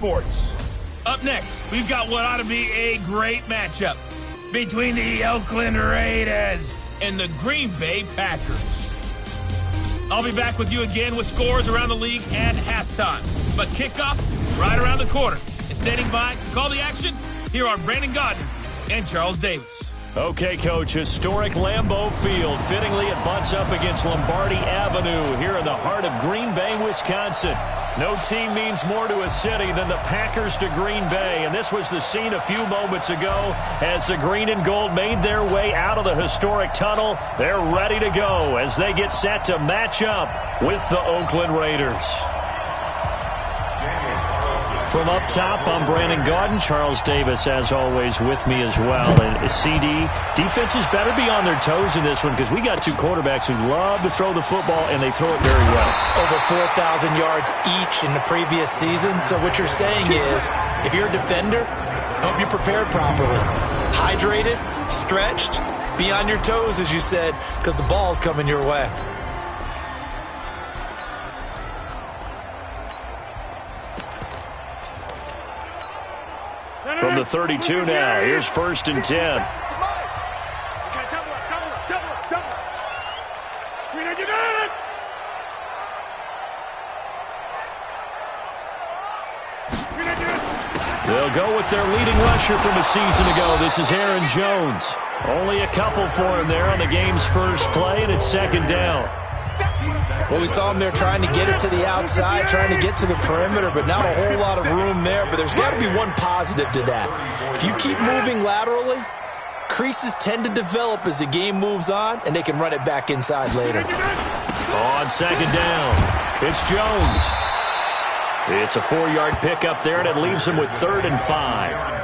sports. Up next, we've got what ought to be a great matchup between the Oakland Raiders and the Green Bay Packers. I'll be back with you again with scores around the league at halftime. But kickoff right around the corner. And standing by to call the action, here are Brandon Gaudin and Charles Davis. Okay, Coach, historic Lambeau Field. Fittingly, it butts up against Lombardi Avenue here in the heart of Green Bay, Wisconsin. No team means more to a city than the Packers to Green Bay, and this was the scene a few moments ago as the green and gold made their way out of the historic tunnel. They're ready to go as they get set to match up with the Oakland Raiders. From up top, I'm Brandon Gaudin. Charles Davis, as always, with me as well. And CD, defenses better be on their toes in this one because we got two quarterbacks who love to throw the football, and they throw it very well. Over 4,000 yards each in the previous season. So what you're saying is, if you're a defender, hope you prepared properly. Hydrated, stretched, be on your toes, as you said, because the ball's coming your way. From the 32 now, here's 1st and 10. They'll go with their leading rusher from a season ago. This is Aaron Jones. Only a couple for him there on the game's first play, and it's 2nd down. Well, we saw him there trying to get it to the outside, trying to get to the perimeter, but not a whole lot of room there. But there's got to be one positive to that. If you keep moving laterally, creases tend to develop as the game moves on, and they can run it back inside later. On 2nd down, it's Jones. It's a 4-yard pickup there, and it leaves him with 3rd and 5.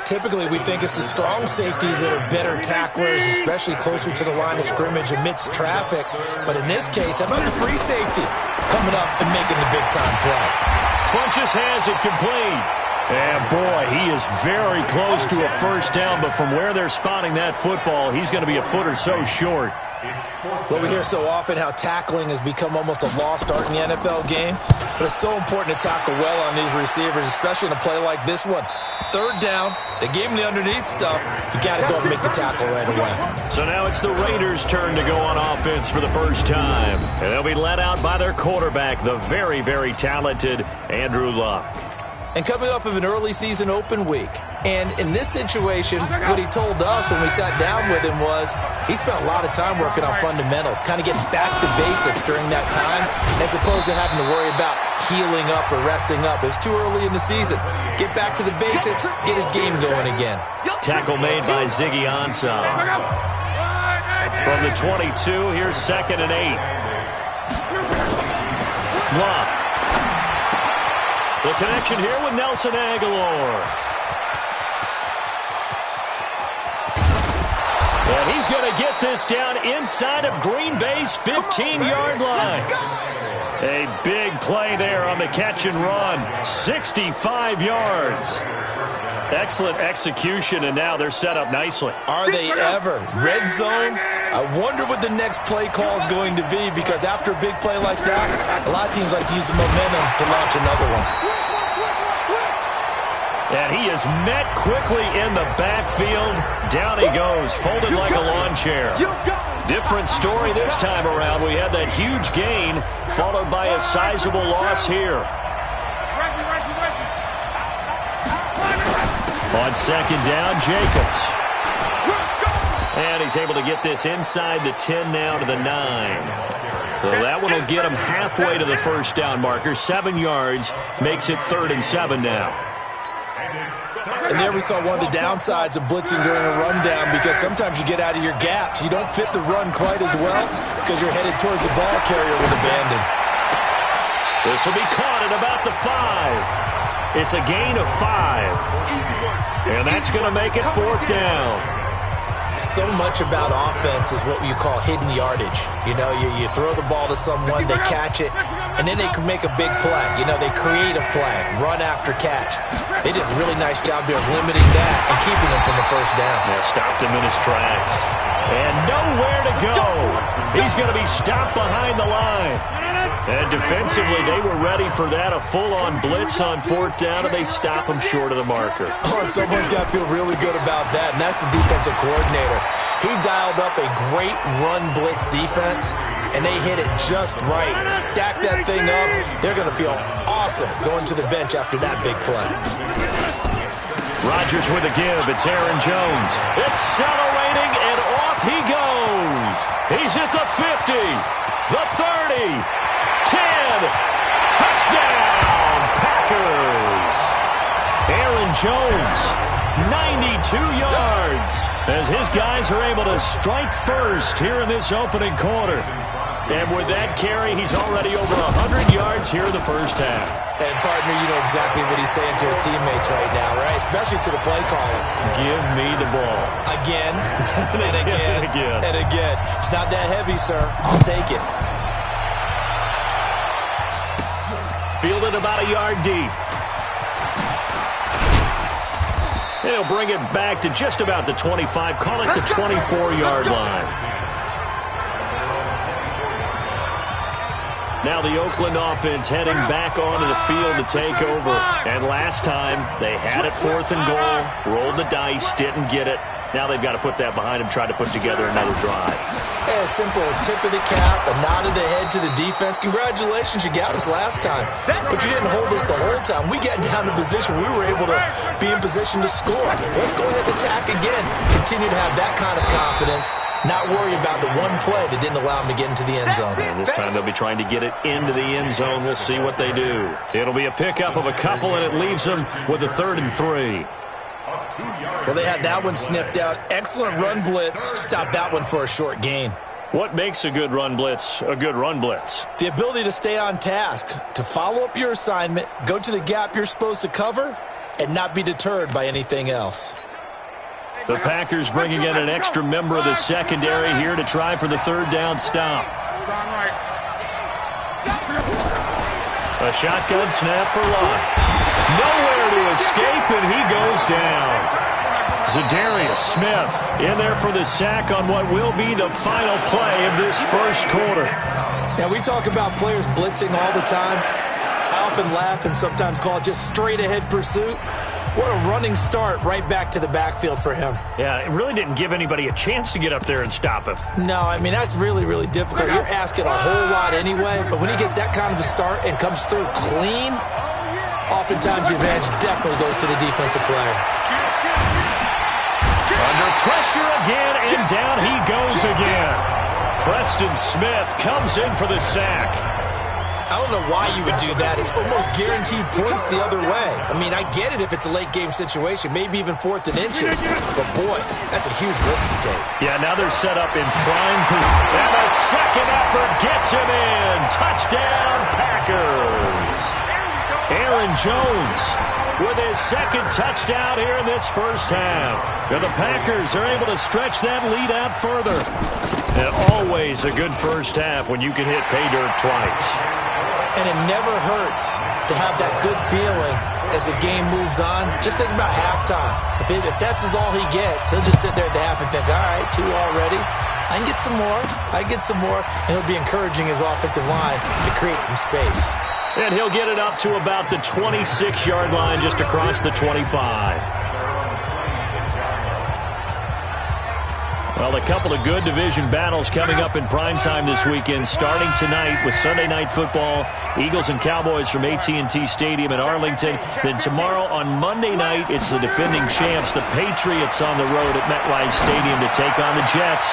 Typically, we think it's the strong safeties that are better tacklers, especially closer to the line of scrimmage amidst traffic. But in this case, how about the free safety coming up and making the big-time play? Funchess has it complete. And, boy, he is very close to a 1st down, but from where they're spotting that football, he's going to be a foot or so short. Well, we hear so often how tackling has become almost a lost art in the NFL game, but it's so important to tackle well on these receivers, especially in a play like this one. 3rd down, they gave him the underneath stuff. You got to go and make the tackle right away. So now it's the Raiders' turn to go on offense for the first time, and they'll be led out by their quarterback, the very, very talented Andrew Luck. And coming off of an early season open week. And in this situation, what he told us when we sat down with him was he spent a lot of time working on fundamentals, kind of getting back to basics during that time, as opposed to having to worry about healing up or resting up. It was too early in the season. Get back to the basics, get his game going again. Tackle made by Ziggy Ansah. From the 22, here's 2nd and 8. Luck. The connection here with Nelson Aguilar. And he's going to get this down inside of Green Bay's 15-yard line. A big play there on the catch and run. 65 yards. Excellent execution, and now they're set up nicely. Are they ever? Red zone? I wonder what the next play call is going to be, because after a big play like that, a lot of teams like to use the momentum to launch another one. And he is met quickly in the backfield. Down he goes, folded like a lawn chair. Different story this time around. We had that huge gain, followed by a sizable loss here. On 2nd down, Jacobs. And he's able to get this inside the 10 now to the 9. So that one will get him halfway to the 1st down marker. 7 yards makes it 3rd and 7 now. And there we saw one of the downsides of blitzing during a rundown, because sometimes you get out of your gaps. You don't fit the run quite as well because you're headed towards the ball carrier with abandon. This will be caught at about the 5. It's a gain of 5. And that's going to make it 4th down. So much about offense is what you call hidden yardage. You know, you throw the ball to someone, they catch it, and then they can make a big play. You know, they create a play, run after catch. They did a really nice job there of limiting that and keeping him from the first down. Yeah, stopped him in his tracks. And nowhere to go. He's going to be stopped behind the line. And defensively, they were ready for that, a full-on blitz on fourth down, and they stop him short of the marker. Oh, and someone's got to feel really good about that, and that's the defensive coordinator. He dialed up a great run blitz defense, and they hit it just right. Stack that thing up. They're going to feel awesome going to the bench after that big play. Rodgers with a give. It's Aaron Jones. Accelerating, and off he goes. He's at the 50, the 30. 10, touchdown, Packers. Aaron Jones, 92 yards, as his guys are able to strike first here in this opening quarter. And with that carry, he's already over 100 yards here in the first half. And, partner, you know exactly what he's saying to his teammates right now, right? Especially to the play caller. Give me the ball. Again, and again, and again. It's not that heavy, sir. I'll take it. Fielded about a yard deep. He'll bring it back to just about the 25. Call it the 24-yard line. Now the Oakland offense heading back onto the field to take over. And last time, they had it 4th and goal, rolled the dice, didn't get it. Now they've got to put that behind them, try to put together another drive. Yeah, a simple tip of the cap, a nod of the head to the defense. Congratulations, you got us last time. But you didn't hold us the whole time. We got down to position. We were able to be in position to score. Let's go ahead and attack again. Continue to have that kind of confidence. Not worry about the one play that didn't allow them to get into the end zone. And this time they'll be trying to get it into the end zone. We'll see what they do. It'll be a pickup of a couple, and it leaves them with a 3rd and 3. Well, they had that one sniffed out. Excellent run blitz. Stopped that one for a short gain. What makes a good run blitz a good run blitz? The ability to stay on task, to follow up your assignment, go to the gap you're supposed to cover, and not be deterred by anything else. The Packers bringing in an extra member of the secondary here to try for the 3rd down stop. A shotgun snap for Lott. Nowhere to escape, and he goes down. Zadarius Smith in there for the sack on what will be the final play of this first quarter. Now, we talk about players blitzing all the time. I often laugh and sometimes call it just straight-ahead pursuit. What a running start right back to the backfield for him. Yeah, it really didn't give anybody a chance to get up there and stop him. No, I mean, that's really, really difficult. You're asking a whole lot anyway, but when he gets that kind of a start and comes through clean, oftentimes the advantage definitely goes to the defensive player. Under pressure again, and down he goes again. Preston Smith comes in for the sack. I don't know why you would do that. It's almost guaranteed points the other way. I mean, I get it if it's a late-game situation, maybe even 4th and inches. But, boy, that's a huge risk to take. Yeah, now they're set up in prime position. And a second effort gets him in. Touchdown, Packers. Aaron Jones with his 2nd touchdown here in this first half. And the Packers are able to stretch that lead out further. And always a good first half when you can hit pay dirt twice. And it never hurts to have that good feeling as the game moves on. Just think about halftime. If that's all he gets, he'll just sit there at the half and think, all right, 2 already. I can get some more. I can get some more. And he'll be encouraging his offensive line to create some space. And he'll get it up to about the 26-yard line, just across the 25. Well, a couple of good division battles coming up in primetime this weekend, starting tonight with Sunday Night Football, Eagles and Cowboys from AT&T Stadium in Arlington. Then tomorrow on Monday night, it's the defending champs, the Patriots, on the road at MetLife Stadium to take on the Jets.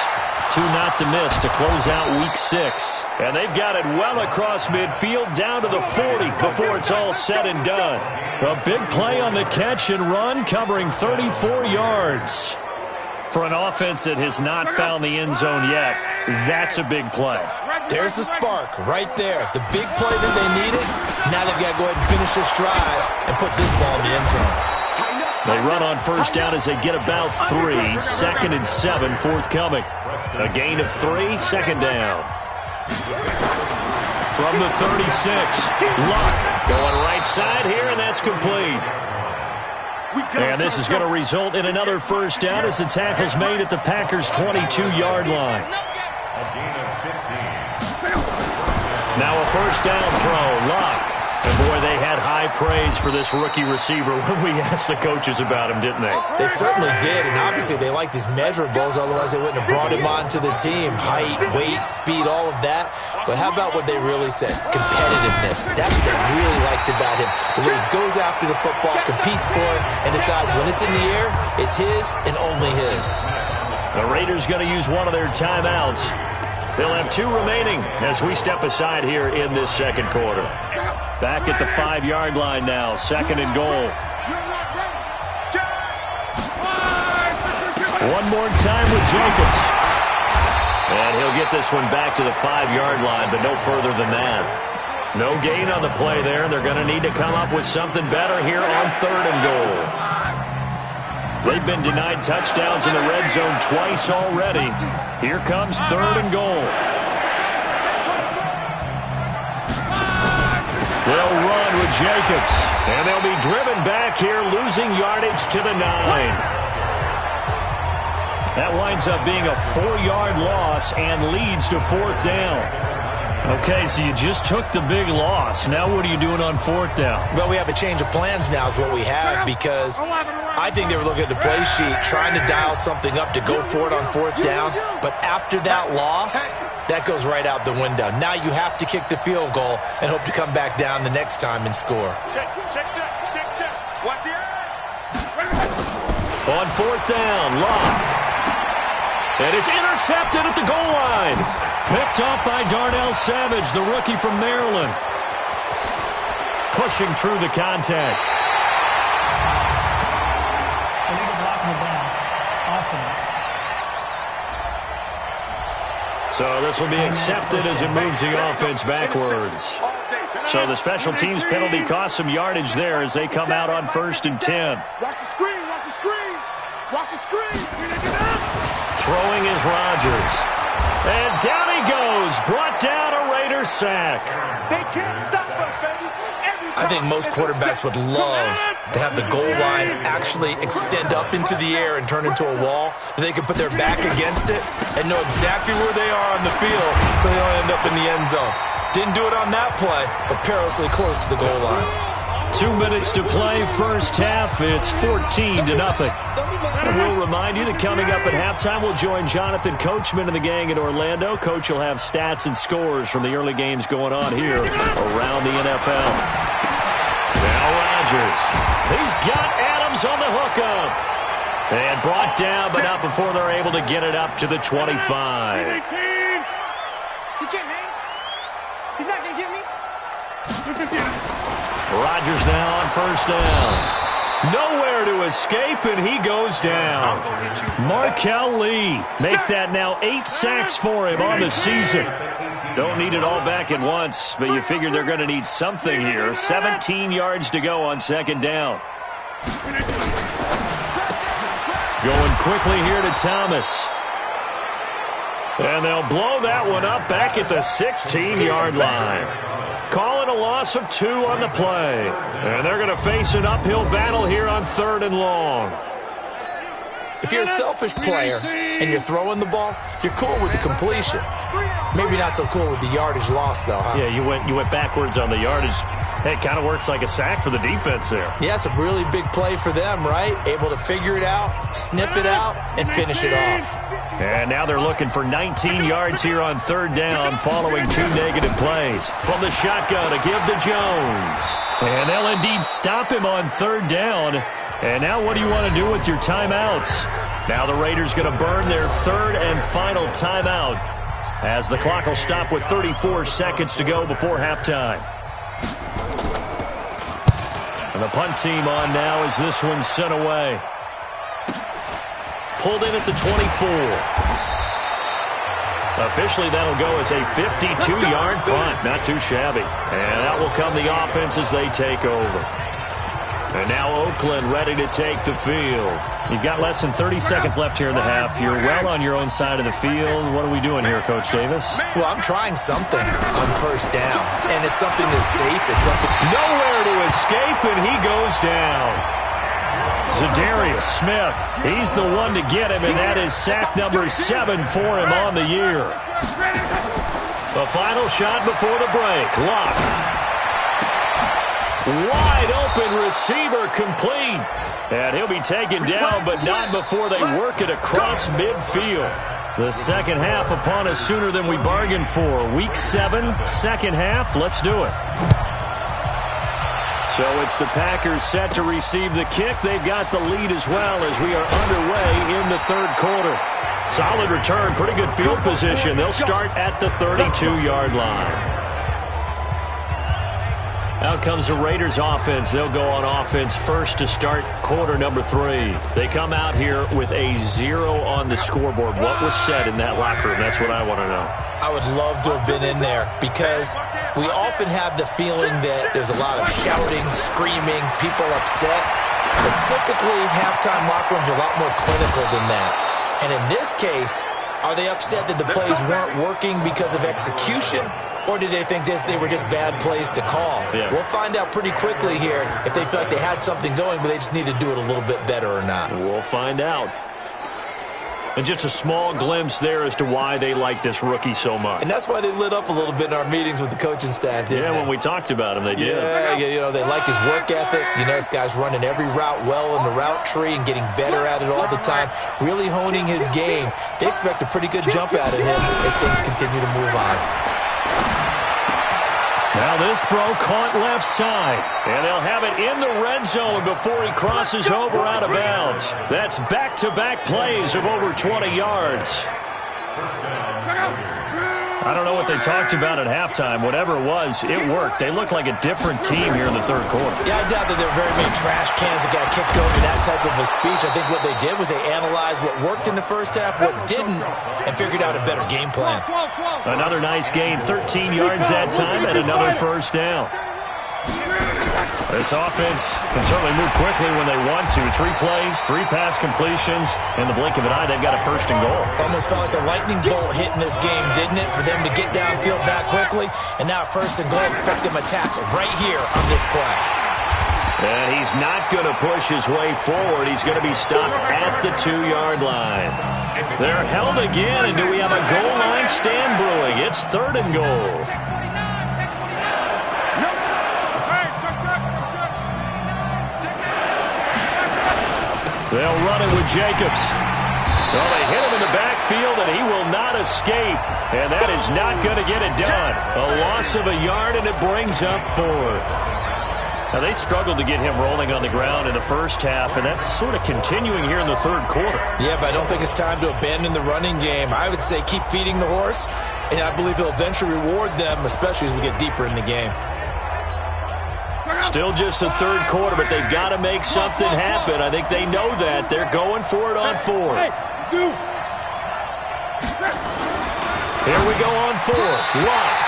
2 not to miss to close out Week 6. And they've got it well across midfield, down to the 40 before it's all said and done. A big play on the catch and run, covering 34 yards. For an offense that has not found the end zone yet, that's a big play. There's the spark right there. The big play that they needed. Now they've got to go ahead and finish this drive and put this ball in the end zone. They run on first down as they get about 3. 2nd and 7 forthcoming. A gain of 3, 2nd down. from the 36. Luck going right side here, and that's complete. And this is going to result in another first down as the tackle's made at the Packers' 22-yard line. Now a first down throw, Luck. And, boy, they had high praise for this rookie receiver when we asked the coaches about him, didn't they? They certainly did, and obviously they liked his measurables, otherwise they wouldn't have brought him onto the team. Height, weight, speed, all of that. But how about what they really said? Competitiveness. That's what they really liked about him. The way he goes after the football, competes for it, and decides when it's in the air, it's his and only his. The Raiders going to use one of their timeouts. They'll have 2 remaining as we step aside here in this second quarter. Back at the 5-yard line now, second and goal. One more time with Jacobs. And he'll get this one back to the 5-yard line, but no further than that. No gain on the play there. They're going to need to come up with something better here on third and goal. They've been denied touchdowns in the red zone twice already. Here comes third and goal. They'll run with Jacobs, and they'll be driven back here, losing yardage to the 9. That winds up being a 4-yard loss and leads to fourth down. Okay, so you just took the big loss. Now what are you doing on fourth down? Well, we have a change of plans now is what we have, because I think they were looking at the play sheet, trying to dial something up to go for it on fourth down. But after that loss, that goes right out the window. Now you have to kick the field goal and hope to come back down the next time and score. On fourth down, Luck. And it's intercepted at the goal line. Picked up by Darnell Savage, the rookie from Maryland. Pushing through the contact. So this will be accepted as it moves the offense backwards. So the special teams penalty cost some yardage there as they come out on 1st and 10. Watch the screen, watch the screen. Watch the screen. Throwing is Rodgers. And down he goes. Brought down a Raider sack. They can't stop us, baby. I think most quarterbacks would love to have the goal line actually extend up into the air and turn into a wall. They can put their back against it and know exactly where they are on the field so they don't end up in the end zone. Didn't do it on that play, but perilously close to the goal line. 2 minutes to play, first half. It's 14-0. And we'll remind you that coming up at halftime, we'll join Jonathan Coachman and the gang in Orlando. Coach will have stats and scores from the early games going on here around the NFL. Now Rodgers. He's got Adams on the hookup. And brought down, but not before they're able to get it up to the 25. He can't hang. He's not going to get me. Rodgers now on first down. Nowhere to escape, and he goes down. Markel Lee make that now 8 sacks for him on the season. Don't need it all back at once, but you figure they're going to need something here. 17 yards to go on second down. Going quickly here to Thomas. And they'll blow that one up back at the 16-yard line. Calling a loss of 2 on the play. And they're going to face an uphill battle here on 3rd and long. If you're a selfish player and you're throwing the ball, you're cool with the completion. Maybe not so cool with the yardage loss, though, huh? Yeah, you went backwards on the yardage. It kind of works like a sack for the defense there. Yeah, it's a really big play for them, right? Able to figure it out, sniff it out, and finish it off. And now they're looking for 19 yards here on 3rd down following 2 negative plays. From the shotgun to give to Jones. And they'll indeed stop him on 3rd down. And now what do you want to do with your timeouts? Now the Raiders going to burn their 3rd and final timeout as the clock will stop with 34 seconds to go before halftime. And the punt team on now as this one's sent away. Pulled in at the 24. Officially, that'll go as a 52-yard punt. Not too shabby. And that will come the offense as they take over. And now Oakland ready to take the field. You've got less than 30 seconds left here in the half. You're well on your own side of the field. What are we doing here, Coach Davis? Well, I'm trying something on first down, and it's something as safe as something. Nowhere to escape, and he goes down. Zadarius Smith, he's the one to get him, and that is sack number 7 for him on the year. The final shot before the break. Locked. Wide open receiver complete. And he'll be taken down, but not before they work it across midfield. The second half upon us sooner than we bargained for. Week 7, second half. Let's do it. So it's the Packers set to receive the kick. They've got the lead as well as we are underway in the third quarter. Solid return, pretty good field position. They'll start at the 32-yard line. Out comes the Raiders offense. They'll go on offense first to start quarter number 3. They come out here with a 0 on the scoreboard. What was said in that locker room? That's what I want to know. I would love to have been in there because we often have the feeling that there's a lot of shouting, screaming, people upset. But typically, halftime locker rooms are a lot more clinical than that. And in this case, are they upset that the plays weren't working because of execution? Or did they think they were just bad plays to call? Yeah. We'll find out pretty quickly here if they feel like they had something going, but they just need to do it a little bit better or not. We'll find out. And just a small glimpse there as to why they like this rookie so much. And that's why they lit up a little bit in our meetings with the coaching staff, didn't they? When we talked about him, they did. Yeah, they like his work ethic. This guy's running every route well in the route tree and getting better at it all the time, really honing his game. They expect a pretty good jump out of him as things continue to move on. Now this throw caught left side, and they'll have it in the red zone before he crosses over out of bounds. That's back-to-back plays of over 20 yards. I don't know what they talked about at halftime. Whatever it was, it worked. They look like a different team here in the third quarter. Yeah, I doubt that there are very many trash cans that got kicked over that type of a speech. I think what they did was they analyzed what worked in the first half, what didn't, and figured out a better game plan. Another nice gain, 13 yards that time, and another first down. This offense can certainly move quickly when they want to. 3 plays, 3 pass completions. In the blink of an eye, they've got a first and goal. Almost felt like a lightning bolt hit in this game, didn't it? For them to get downfield that quickly. And now first and goal, expect them to tackle right here on this play. And he's not going to push his way forward. He's going to be stopped at the 2-yard line. They're held again, and do we have a goal line stand brewing? It's third and goal. They'll run it with Jacobs. Well, they hit him in the backfield, and he will not escape. And that is not going to get it done. A loss of a yard, and it brings up 4th. Now, they struggled to get him rolling on the ground in the first half, and that's sort of continuing here in the third quarter. Yeah, but I don't think it's time to abandon the running game. I would say keep feeding the horse, and I believe he'll eventually reward them, especially as we get deeper in the game. Still just the third quarter, but they've got to make something happen. I think they know that. They're going for it on 4th. Here we go on 4th. Lock.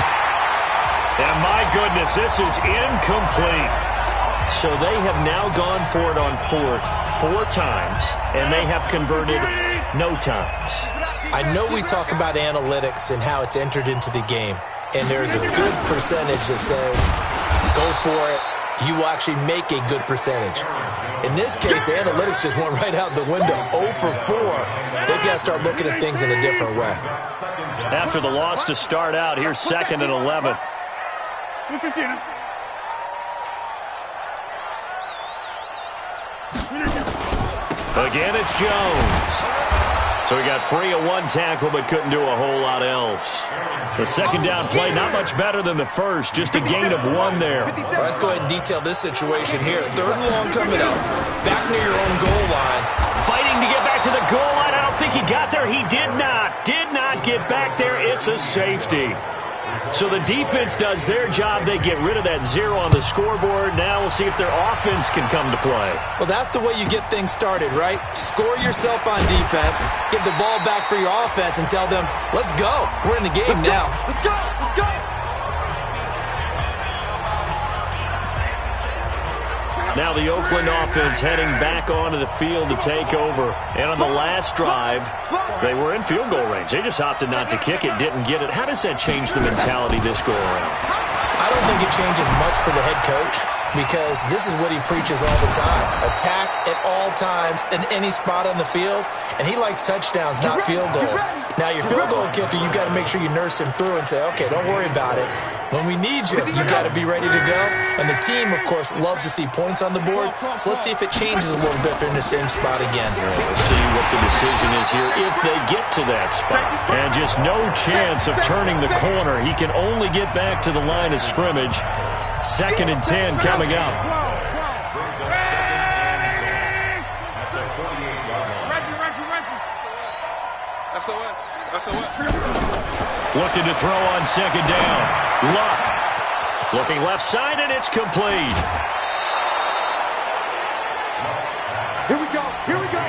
And my goodness, this is incomplete. So they have now gone for it on 4th 4 times, and they have converted no times. I know we talk about analytics and how it's entered into the game, and there's a good percentage that says go for it. You will actually make a good percentage. In this case, the analytics just went right out the window. 0 for 4. They've got to start looking at things in a different way. After the loss to start out, here's 2nd and 11. Again, it's Jones. So he got free of 1 tackle, but couldn't do a whole lot else. The second down play, not much better than the first. Just a gain of 1 there. Well, let's go ahead and detail this situation here. 3rd and long coming up. Back near your own goal line. Fighting to get back to the goal line. I don't think he got there. He did not. Did not get back there. It's a safety. So the defense does their job. They get rid of that 0 on the scoreboard. Now we'll see if their offense can come to play. Well, that's the way you get things started, right? Score yourself on defense, give the ball back for your offense, and tell them, let's go. We're in the game now. Let's go. Let's go. Now the Oakland offense heading back onto the field to take over. And on the last drive, they were in field goal range. They just opted not to kick it, didn't get it. How does that change the mentality this go around? I don't think it changes much for the head coach, because this is what he preaches all the time. Attack at all times in any spot on the field, and he likes touchdowns, not field goals. Now, your field goal kicker, you've got to make sure you nurse him through and say, okay, don't worry about it. When we need you, you've got to be ready to go. And the team, of course, loves to see points on the board. So let's see if it changes a little bit if they're in the same spot again. We'll see what the decision is here if they get to that spot. And just no chance of turning the corner. He can only get back to the line of scrimmage. 2nd and 10 coming up. Looking to throw on 2nd down. Luck. Looking left side, and it's complete. Here we go. Here we go.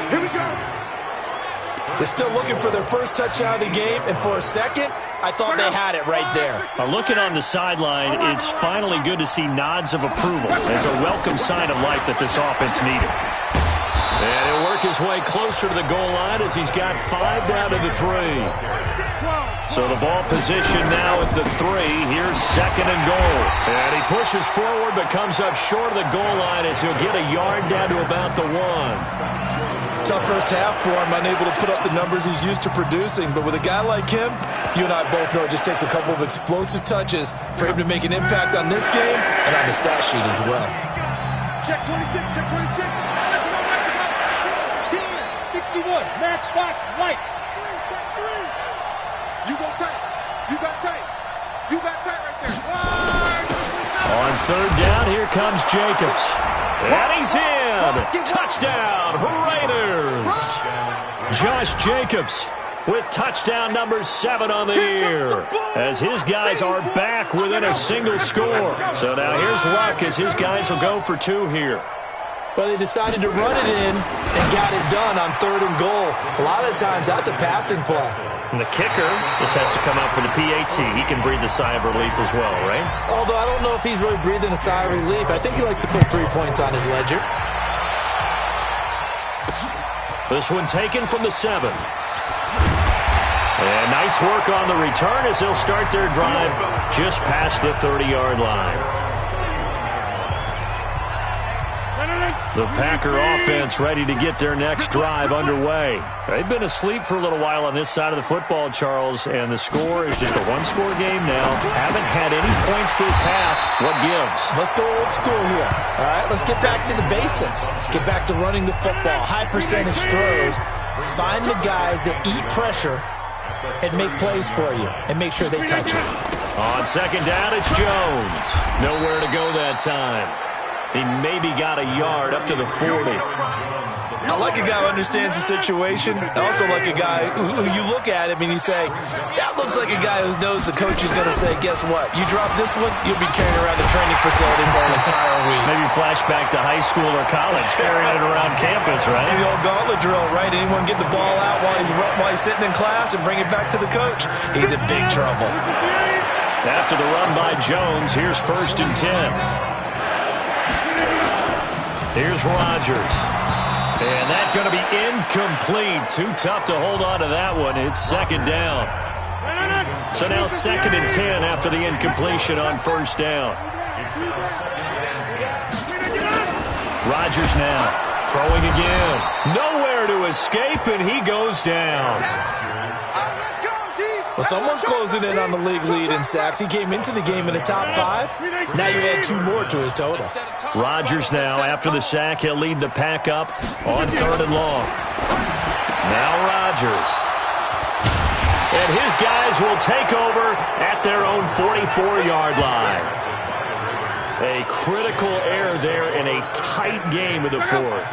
Here we go. They're still looking for their first touchdown of the game, and for a second, I thought they had it right there. Looking on the sideline, it's finally good to see nods of approval as a welcome sign of life that this offense needed. And he'll work his way closer to the goal line as he's got 5 down to the 3. So the ball position now at the 3. Here's 2nd and goal. And he pushes forward but comes up short of the goal line as he'll get a yard down to about the 1. Tough first half for him, unable to put up the numbers he's used to producing. But with a guy like him, you and I both know it just takes a couple of explosive touches for him to make an impact on this game and on the stat sheet as well. Check 26, check 26. 10, 61, match box, lights. Check 3. You go tight. You got tight. You got tight right there. On 3rd down, here comes Jacobs. And he's in. Touchdown, Raiders. Josh Jacobs with touchdown number 7 on the year as his guys are back within a single score. So now here's Luck as his guys will go for 2 here. But they decided to run it in and got it done on 3rd and goal. A lot of times that's a passing play. And the kicker, this has to come out for the PAT. He can breathe a sigh of relief as well, right? Although I don't know if he's really breathing a sigh of relief. I think he likes to put 3 points on his ledger. This one taken from the 7. And nice work on the return as they'll start their drive just past the 30-yard line. The Packer offense ready to get their next drive underway. They've been asleep for a little while on this side of the football, Charles, and the score is just a 1-score game now. Haven't had any points this half. What gives? Let's go old school here. All right, let's get back to the basics. Get back to running the football, high percentage throws. Find the guys that eat pressure and make plays for you and make sure they touch it. On 2nd down, it's Jones. Nowhere to go that time. He maybe got a yard up to the 40. I like a guy who understands the situation. I also like a guy who you look at him and you say, that looks like a guy who knows the coach is going to say, guess what? You drop this one, you'll be carrying around the training facility for an entire week. Maybe flashback to high school or college, carrying it around campus, right? Maybe old gauntlet drill, right? Anyone get the ball out while he's sitting in class and bring it back to the coach? He's in big trouble. After the run by Jones, here's 1st and 10. Here's Rodgers. And that's going to be incomplete. Too tough to hold on to that one. It's 2nd down. So now 2nd and 10 after the incompletion on 1st down. Rodgers now throwing again. Nowhere to escape, and he goes down. Well, someone's closing in on the league lead in sacks. He came into the game in the top 5. Now you add 2 more to his total. Rodgers now, after the sack, he'll lead the pack up on 3rd and long. Now Rodgers. And his guys will take over at their own 44-yard line. A critical error there in a tight game of the 4th.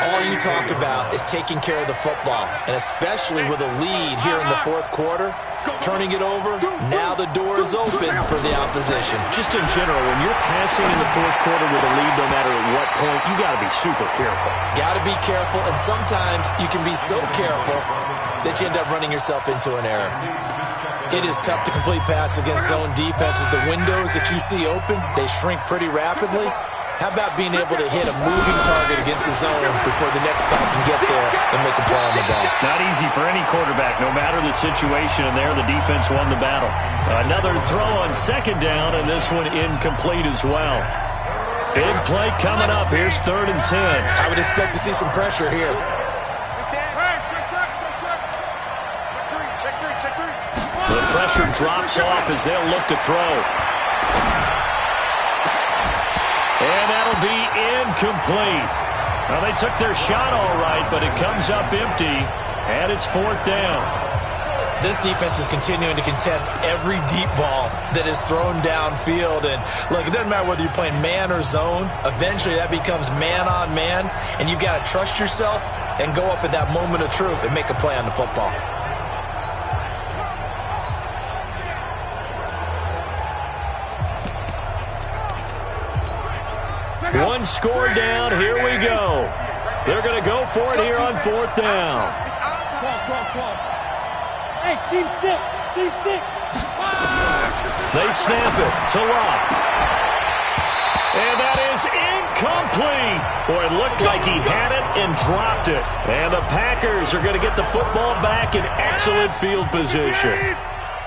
All you talk about is taking care of the football, and especially with a lead here in the 4th quarter, turning it over, now the door is open for the opposition. Just in general, when you're passing in the 4th quarter with a lead, no matter at what point, you got to be super careful. Got to be careful, and sometimes you can be so careful that you end up running yourself into an error. It is tough to complete passes against zone defenses. The windows that you see open, they shrink pretty rapidly. How about being able to hit a moving target against his zone before the next guy can get there and make a play on the ball? Not easy for any quarterback, no matter the situation, and there the defense won the battle. Another throw on second down, and this one incomplete as well. Big play coming up. Here's 3rd and 10. I would expect to see some pressure here. The pressure drops off as they'll look to throw. And that'll be incomplete. Well, they took their shot all right, but it comes up empty, and it's 4th down. This defense is continuing to contest every deep ball that is thrown downfield. And, look, it doesn't matter whether you're playing man or zone. Eventually, that becomes man-on-man, and you've got to trust yourself and go up at that moment of truth and make a play on the football. One score down. Here we go. They're going to go for it here on 4th down. Hey, team 6. Team 6. They snap it to Locke. And that is incomplete. Boy, it looked like he had it and dropped it. And the Packers are going to get the football back in excellent field position.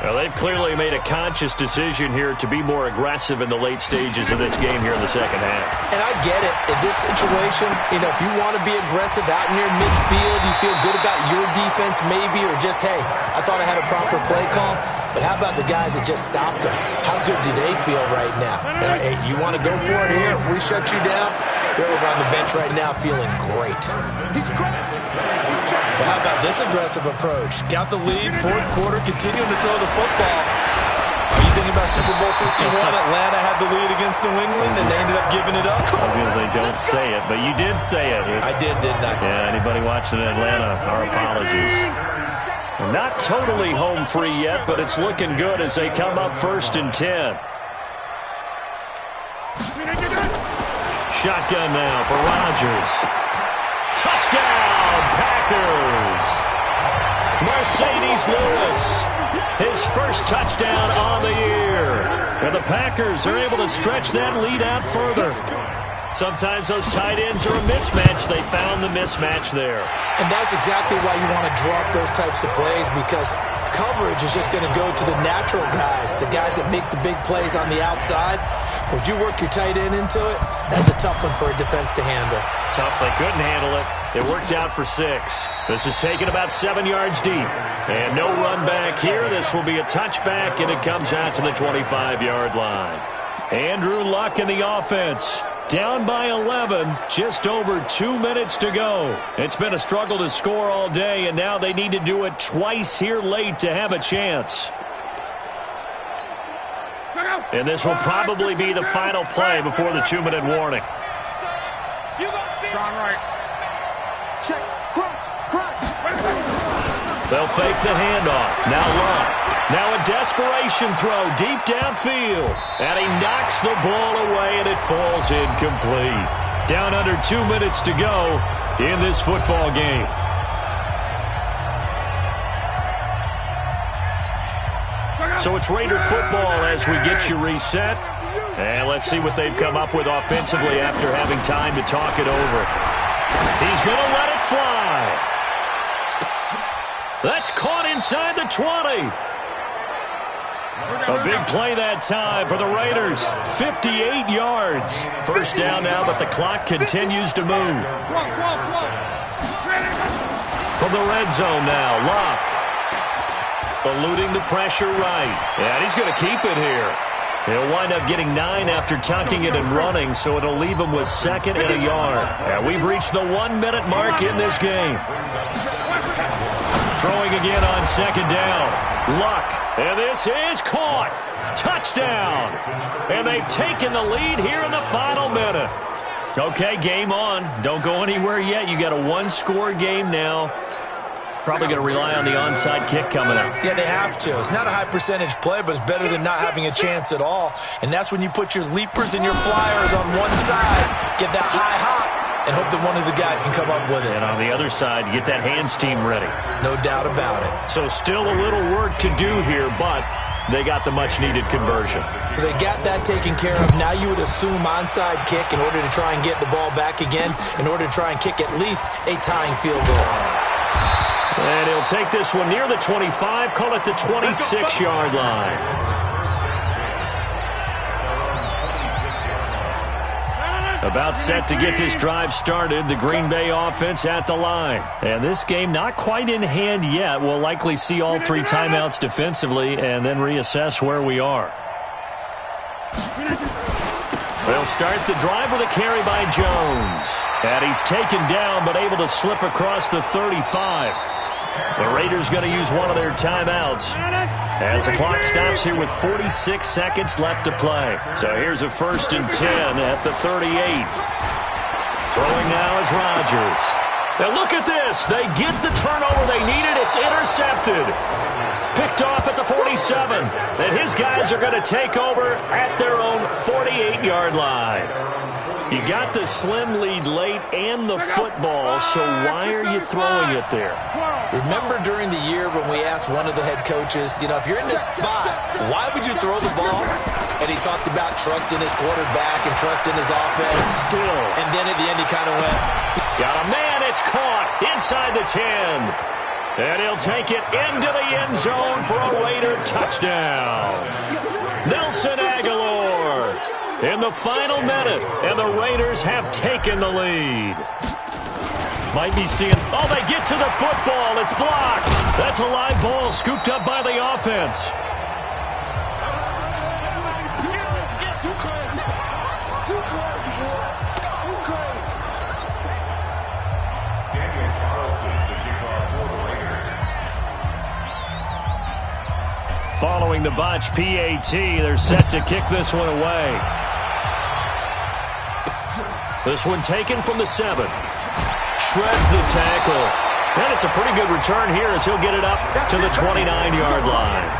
Well, they've clearly made a conscious decision here to be more aggressive in the late stages of this game here in the second half. And I get it. In this situation, if you want to be aggressive out near midfield, you feel good about your defense maybe, or just, hey, I thought I had a proper play call. But how about the guys that just stopped them? How good do they feel right now? Hey, you want to go for it here? We shut you down? They're over on the bench right now feeling great. Well, how about this aggressive approach? Got the lead, 4th quarter, continuing to throw the football. Are you thinking about Super Bowl 51? Atlanta had the lead against New England, and they ended up giving it up? I was going to say, don't say it, but you did say it. I didn't I? Yeah, anybody watching in Atlanta, our apologies. Not totally home free yet, but it's looking good as they come up 1st and 10. Shotgun now for Rodgers. Touchdown, Packers! Mercedes Lewis, his first touchdown on the year. And the Packers are able to stretch that lead out further. Sometimes those tight ends are a mismatch. They found the mismatch there. And that's exactly why you want to draw up those types of plays, because coverage is just going to go to the natural guys, the guys that make the big plays on the outside. Would you work your tight end into it? That's a tough one for a defense to handle. Tough. They couldn't handle it. It worked out for 6. This is taken about 7 yards deep. And no run back here. This will be a touchback, and it comes out to the 25-yard line. Andrew Luck in the offense. Down by 11, just over 2 minutes to go. It's been a struggle to score all day, and now they need to do it twice here late to have a chance. And this will probably be the final play before the 2-minute warning. They'll fake the handoff. Now Luck. Now a desperation throw deep downfield. And he knocks the ball away, and it falls incomplete. Down under 2 minutes to go in this football game. So it's Raider football as we get you reset. And let's see what they've come up with offensively after having time to talk it over. He's going to let it fly. That's caught inside the 20. A big play that time for the Raiders. 58 yards. First down now, but the clock continues to move. From the red zone now, Locke. Eluding the pressure right. And he's going to keep it here. He'll wind up getting 9 after tucking it and running, so it'll leave him with 2nd and a yard. And we've reached the 1-minute mark in this game. Throwing again on 2nd down. Luck. And this is caught. Touchdown. And they've taken the lead here in the final minute. Okay, game on. Don't go anywhere yet. You got a 1-score game now. Probably going to rely on the onside kick coming up. Yeah, they have to. It's not a high-percentage play, but it's better than not having a chance at all. And that's when you put your leapers and your flyers on one side, get that high hop, and hope that one of the guys can come up with it. And on the other side, get that hands team ready. No doubt about it. So still a little work to do here, but they got the much-needed conversion. So they got that taken care of. Now you would assume onside kick in order to try and get the ball back again, in order to try and kick at least a tying field goal. And he'll take this one near the 25, call it the 26-yard line. About set to get this drive started, the Green Bay offense at the line. And this game not quite in hand yet. We'll likely see all three timeouts defensively and then reassess where we are. They'll start the drive with a carry by Jones. And he's taken down but able to slip across the 35. The Raiders going to use one of their timeouts as the clock stops here with 46 seconds left to play. So here's a 1st and 10 at the 38. Throwing now is Rodgers. Now look at this. They get the turnover they needed. It's intercepted. Picked off at the 47. And his guys are going to take over at their own 48-yard line. You got the slim lead late and the football, so why are you throwing it there? Remember during the year when we asked one of the head coaches, if you're in this spot, why would you throw the ball? And he talked about trust in his quarterback and trust in his offense. Still. And then at the end he kind of went. Got a man, it's caught inside the 10. And he'll take it into the end zone for a Raider touchdown. Nelson Aguilar in the final minute, and the Raiders have taken the lead. Might be seeing, they get to the football. It's blocked. That's a live ball scooped up by the offense. Following the botch PAT, they're set to kick this one away. This one taken from the 7. Shreds the tackle. And it's a pretty good return here as he'll get it up to the 29-yard line.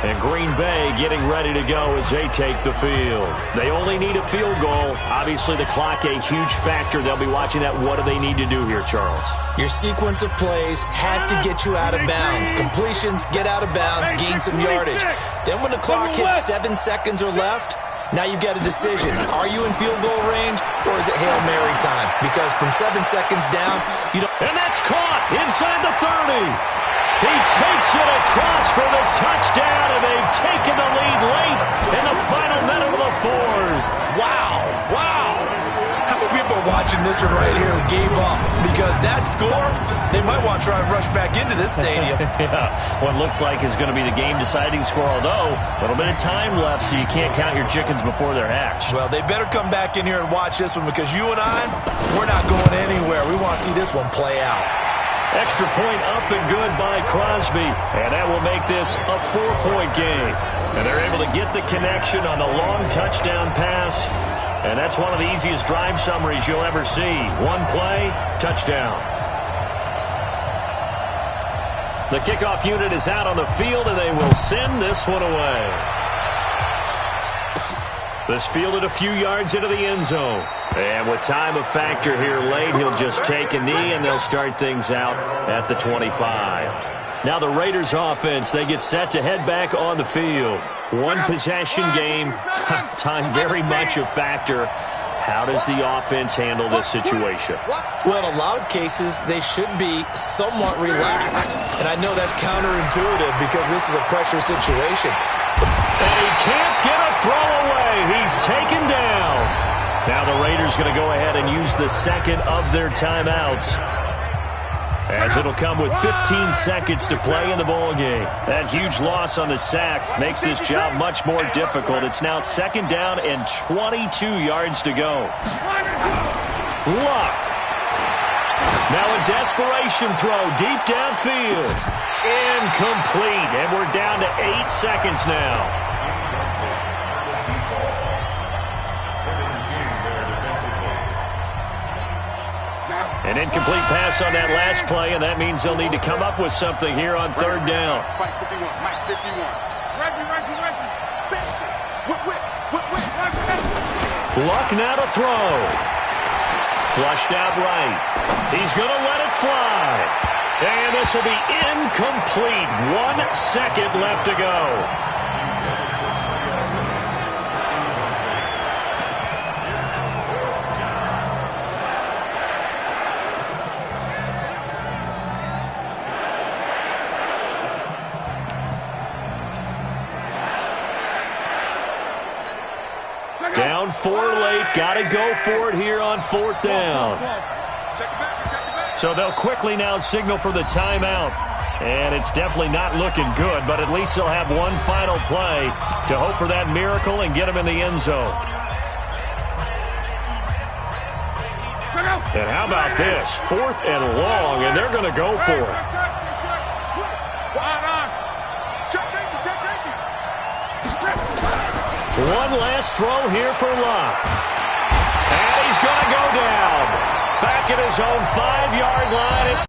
And Green Bay getting ready to go as they take the field. They only need a field goal. Obviously, the clock a huge factor. They'll be watching that. What do they need to do here, Charles? Your sequence of plays has to get you out of bounds. Completions, get out of bounds, gain some yardage. Then when the clock hits 7 seconds or left, now you've got a decision. Are you in field goal range or is it Hail Mary time? Because from 7 seconds down, you don't... And that's caught inside the 30. He takes it across for the touchdown, and they've taken the lead late in the final minute of the 4th. Wow. How many people are watching this one right here who gave up? Because that score, they might want to try and rush back into this stadium. Yeah, what looks like is going to be the game-deciding score, although a little bit of time left, so you can't count your chickens before they're hatched. Well, they better come back in here and watch this one because you and I, we're not going anywhere. We want to see this one play out. Extra point up and good by Crosby. And that will make this a 4-point game. And they're able to get the connection on the long touchdown pass. And that's one of the easiest drive summaries you'll ever see. One play, touchdown. The kickoff unit is out on the field, and they will send this one away. This fielded a few yards into the end zone. And with time a factor here late, he'll just take a knee, and they'll start things out at the 25. Now the Raiders offense, they get set to head back on the field. One possession game, time very much a factor. How does the offense handle this situation? Well, in a lot of cases, they should be somewhat relaxed. And I know that's counterintuitive because this is a pressure situation. And he can't get a throw away. He's taken down. Now the Raiders going to go ahead and use the second of their timeouts, as it'll come with 15 seconds to play in the ballgame. That huge loss on the sack makes this job much more difficult. It's now 2nd down and 22 yards to go. Luck. Now a desperation throw deep downfield. Incomplete, and we're down to 8 seconds now. An incomplete pass on that last play, and that means they'll need to come up with something here on 3rd down. Luck now to throw. Flushed out right. He's going to let it fly. And this will be incomplete. 1 second left to go. Down 4 late. Got to go for it here on 4th down. So they'll quickly now signal for the timeout. And it's definitely not looking good, but at least they'll have one final play to hope for that miracle and get them in the end zone. And how about this? 4th and long, and they're going to go for it. One last throw here for Locke. And he's going to go down. Back at his own 5-yard line. It's